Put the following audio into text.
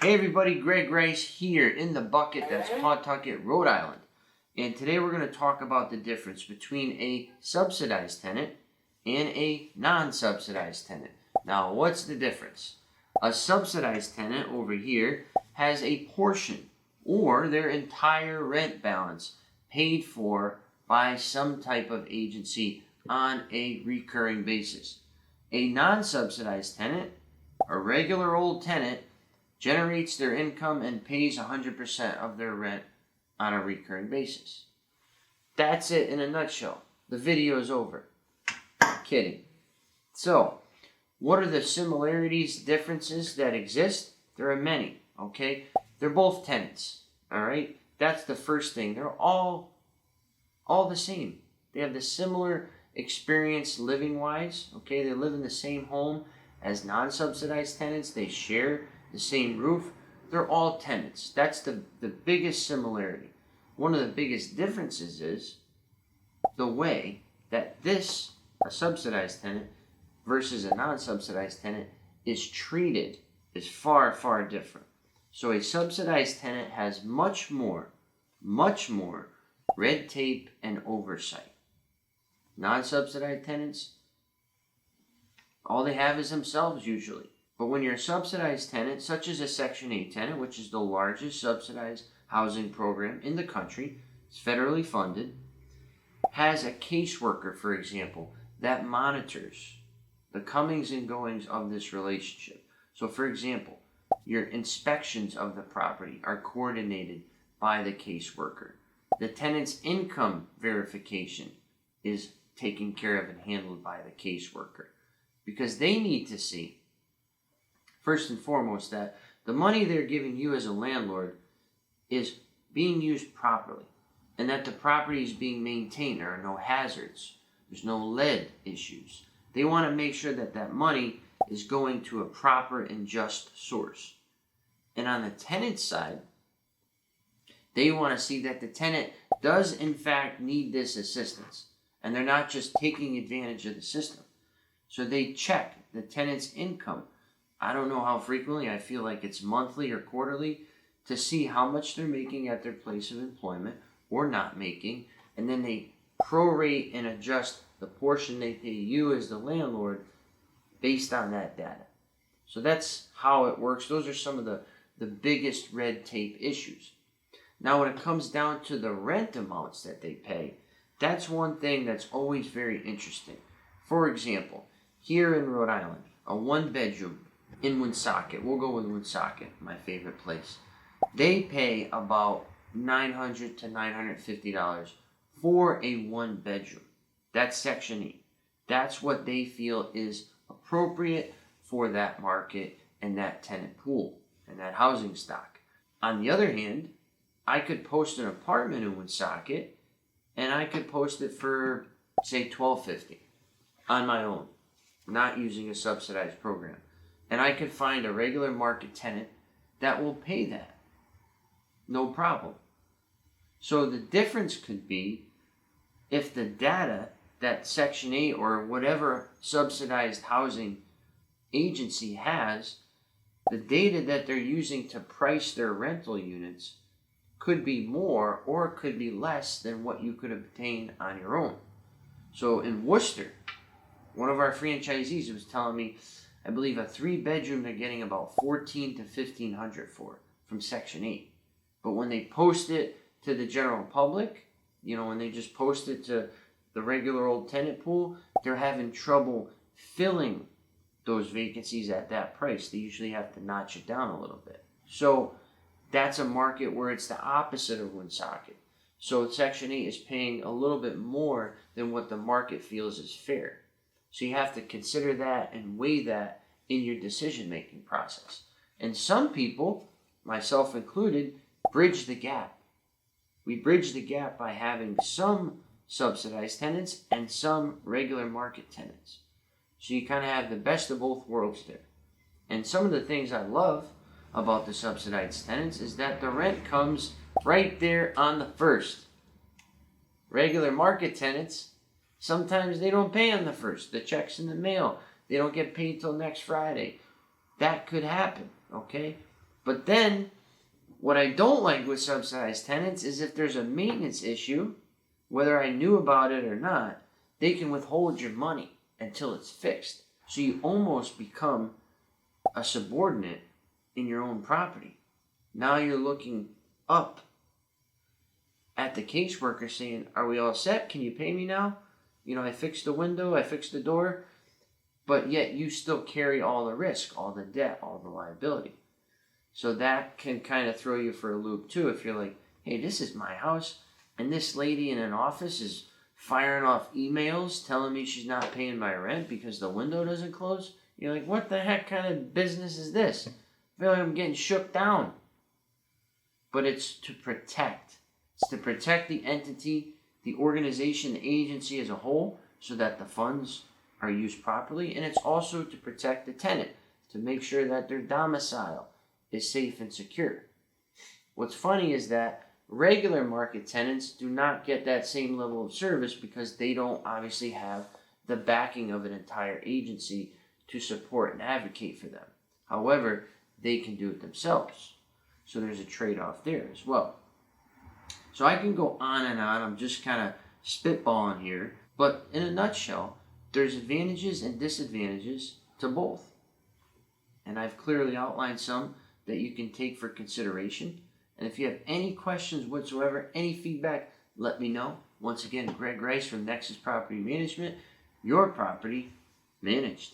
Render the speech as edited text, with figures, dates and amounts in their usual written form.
Hey everybody, Greg Rice here in the bucket that's Pawtucket, Rhode Island. And today we're going to talk about the difference between a subsidized tenant and a non-subsidized tenant. Now, what's the difference? A subsidized tenant over here has a portion or their entire rent balance paid for by some type of agency on a recurring basis. A non-subsidized tenant, a regular old tenant, generates their income and pays 100% of their rent on a recurring basis. That's it in a nutshell. The video is over. Kidding. So, what are the similarities, differences that exist? There are many, okay? They're both tenants, all right? That's the first thing. They're all the same. They have the similar experience living-wise, okay? They live in the same home as non-subsidized tenants. They share the same roof. They're all tenants. That's the biggest similarity. One of the biggest differences is the way that a subsidized tenant versus a non-subsidized tenant is treated is far, far different. So a subsidized tenant has much more red tape and oversight. Non-subsidized tenants, all they have is themselves usually. But when you're a subsidized tenant, such as a Section 8 tenant, which is the largest subsidized housing program in the country, it's federally funded, has a caseworker, for example, that monitors the comings and goings of this relationship. So, for example, your inspections of the property are coordinated by the caseworker. The tenant's income verification is taken care of and handled by the caseworker, because they need to see, first and foremost, that the money they're giving you as a landlord is being used properly, and that the property is being maintained. There are no hazards. There's no lead issues. They want to make sure that that money is going to a proper and just source. And on the tenant side, they want to see that the tenant does in fact need this assistance, and they're not just taking advantage of the system. So they check the tenant's income. I don't know how frequently, I feel like it's monthly or quarterly, to see how much they're making at their place of employment or not making, and then they prorate and adjust the portion they pay you as the landlord based on that data. So that's how it works. Those are some of the biggest red tape issues. Now, when it comes down to the rent amounts that they pay, that's one thing that's always very interesting. For example, here in Rhode Island, a one-bedroom in Woonsocket, we'll go with Woonsocket, my favorite place, they pay about $900 to $950 for a one-bedroom. That's Section 8. That's what they feel is appropriate for that market and that tenant pool and that housing stock. On the other hand, I could post an apartment in Woonsocket, and I could post it for, say, $1,250 on my own, not using a subsidized program. And I could find a regular market tenant that will pay that. No problem. So the difference could be if the data that Section 8 or whatever subsidized housing agency has, the data that they're using to price their rental units could be more or could be less than what you could obtain on your own. So in Worcester, one of our franchisees was telling me, I believe a 3-bedroom they're getting about $1,400 to $1,500 for from Section 8. But when they post it to the general public, when they just post it to the regular old tenant pool, they're having trouble filling those vacancies at that price. They usually have to notch it down a little bit. So that's a market where it's the opposite of Woonsocket. So Section 8 is paying a little bit more than what the market feels is fair. So you have to consider that and weigh that in your decision-making process. And some people, myself included, bridge the gap. We bridge the gap by having some subsidized tenants and some regular market tenants. So you kind of have the best of both worlds there. And some of the things I love about the subsidized tenants is that the rent comes right there on the first. Regular market tenants, sometimes they don't pay on the first. The check's in the mail. They don't get paid till next Friday. That could happen, okay? But then, what I don't like with subsidized tenants is if there's a maintenance issue, whether I knew about it or not, they can withhold your money until it's fixed. So you almost become a subordinate in your own property. Now you're looking up at the caseworker saying, are we all set? Can you pay me now? You know, I fixed the window, I fixed the door, but yet you still carry all the risk, all the debt, all the liability. So that can kind of throw you for a loop too. If you're like, hey, this is my house, and this lady in an office is firing off emails telling me she's not paying my rent because the window doesn't close. You're like, what the heck kind of business is this? I feel like I'm getting shook down. But it's to protect. It's to protect the entity, the organization, the agency as a whole, so that the funds are used properly. And it's also to protect the tenant, to make sure that their domicile is safe and secure. What's funny is that regular market tenants do not get that same level of service because they don't obviously have the backing of an entire agency to support and advocate for them. However, they can do it themselves. So there's a trade-off there as well. So I can go on and on. I'm just kind of spitballing here. But in a nutshell, there's advantages and disadvantages to both. And I've clearly outlined some that you can take for consideration. And if you have any questions whatsoever, any feedback, let me know. Once again, Greg Rice from Nexus Property Management, your property managed.